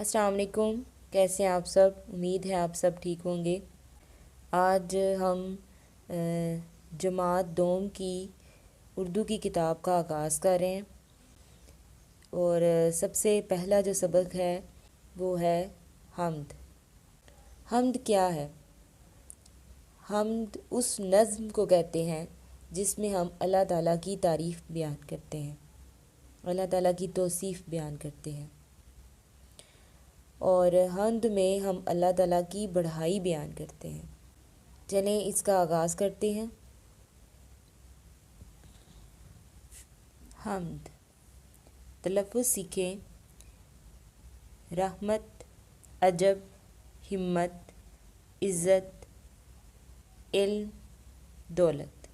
अस्सलाम वालेकुम। कैसे हैं आप सब? उम्मीद है आप सब ठीक होंगे। आज हम जमात दोम की उर्दू की किताब का आगाज़ कर रहे हैं और सबसे पहला जो सबक है वो है हम्द। हम्द क्या है? हम्द उस नज़्म को कहते हैं जिसमें हम अल्लाह ताला की तारीफ़ बयान करते हैं, अल्लाह ताला की तौसीफ़ बयान करते हैं। और हम्द में हम अल्लाह ताला की बढ़ाई बयान करते हैं। चलें इसका आगाज़ करते हैं। हम्द तलफ़्फ़ुज़ सीखें। रहमत, अजब, हिम्मत, इज़्ज़त, इल्म, दौलत।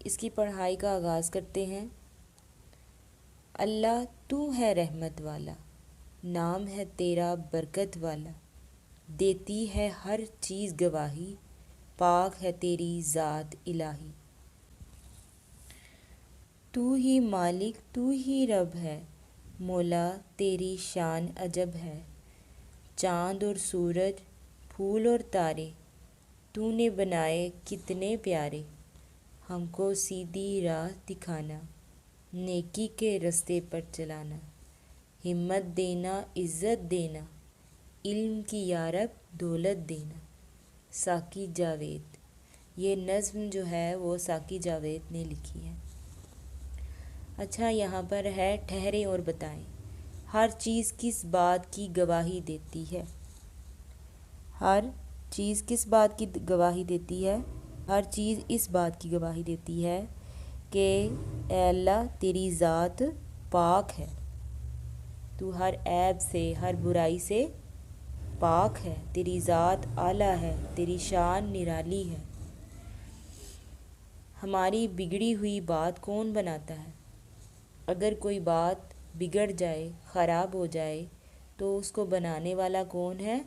इसकी पढ़ाई का आगाज़ करते हैं। अल्लाह तू है रहमत वाला, नाम है तेरा बरकत वाला, देती है हर चीज़ गवाही, पाक है तेरी ज़ात इलाही। तू ही मालिक तू ही रब है, मौला तेरी शान अजब है। चाँद और सूरज, फूल और तारे, तूने बनाए कितने प्यारे। हमको सीधी राह दिखाना, नेकी के रास्ते पर चलाना, हिम्मत देना इज़्ज़त देना, इल्म की या रब दौलत देना। साकी जावेद। ये नज़्म जो है वो साकी जावेद ने लिखी है। अच्छा, यहाँ पर है ठहरें और बताएं। हर चीज़ किस बात की गवाही देती है? हर चीज़ किस बात की गवाही देती है? हर चीज़ इस बात की गवाही देती है कि ऐ अल्लाह तेरी ज़ात पाक है, तू हर ऐब से हर बुराई से पाक है, तेरी ज़ात आला है, तेरी शान निराली है। हमारी बिगड़ी हुई बात कौन बनाता है? अगर कोई बात बिगड़ जाए, ख़राब हो जाए तो उसको बनाने वाला कौन है?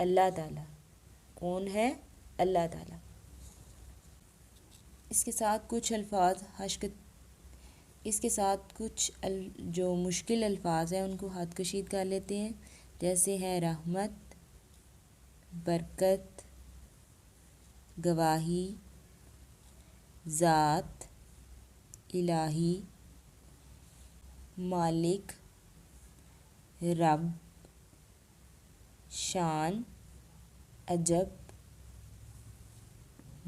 अल्लाह ताला। कौन है? अल्लाह ताला। इसके साथ कुछ जो मुश्किल अल्फाज हैं उनको हाथ कशीद कर लेते हैं। जैसे है रहमत, बरकत, गवाही, ज़ात इलाही, मालिक, रब, शान, अजब,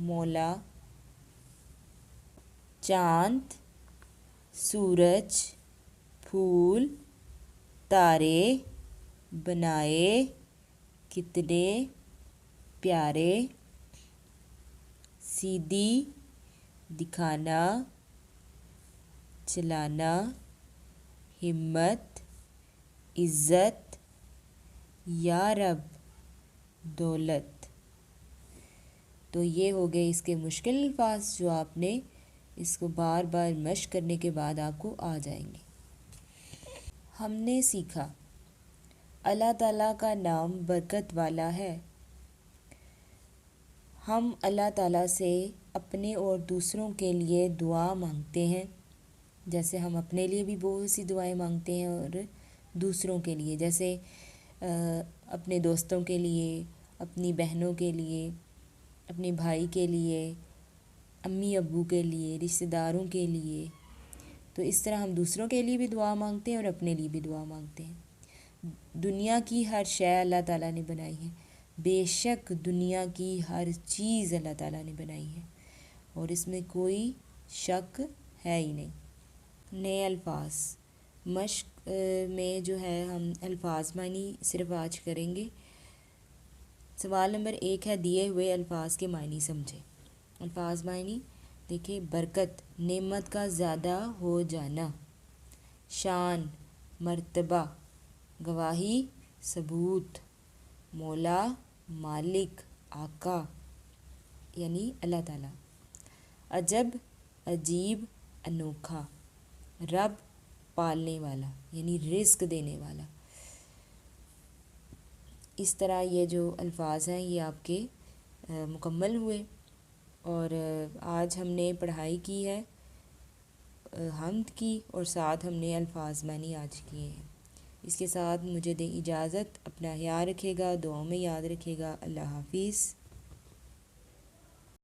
मौला, चाँद, सूरज, फूल, तारे, बनाए कितने प्यारे, सीधी, दिखाना, चलाना, हिम्मत, इज़्ज़त, या रब, दौलत। तो ये हो गए इसके मुश्किल अल्फाज जो आपने इसको बार बार मश्क करने के बाद आपको आ जाएंगे। हमने सीखा अल्लाह ताला का नाम बरकत वाला है। हम अल्लाह ताला से अपने और दूसरों के लिए दुआ मांगते हैं। जैसे हम अपने लिए भी बहुत सी दुआएं मांगते हैं और दूसरों के लिए, जैसे अपने दोस्तों के लिए, अपनी बहनों के लिए, अपने भाई के लिए, अम्मी अब्बू के लिए, रिश्तेदारों के लिए। तो इस तरह हम दूसरों के लिए भी दुआ मांगते हैं और अपने लिए भी दुआ मांगते हैं। दुनिया की हर शय अल्लाह ताला ने बनाई है। बेशक दुनिया की हर चीज़ अल्लाह ताला ने बनाई है और इसमें कोई शक है ही नहीं। नए अल्फाज मश्क में जो है हम अल्फाज मानी सिर्फ आज करेंगे। सवाल नंबर 1 है, दिए हुए अल्फाज के मायने समझें। अल्फाज मायने देखिए, बरकत नेमत का ज़्यादा हो जाना, शान मर्तबा, गवाही सबूत, मौला मालिक आका यानी अल्लाह ताला, अजब अजीब अनोखा, रब पालने वाला यानी रिज़्क देने वाला। इस तरह ये जो अल्फाज हैं ये आपके मुकम्मल हुए और आज हमने पढ़ाई की है हम्द की और साथ हमने अल्फाज मानी आज किए हैं। اس کے ساتھ مجھے دیں اجازت، اپنا خیال رکھے گا، دعاؤں میں یاد رکھے گا۔ اللہ حافظ۔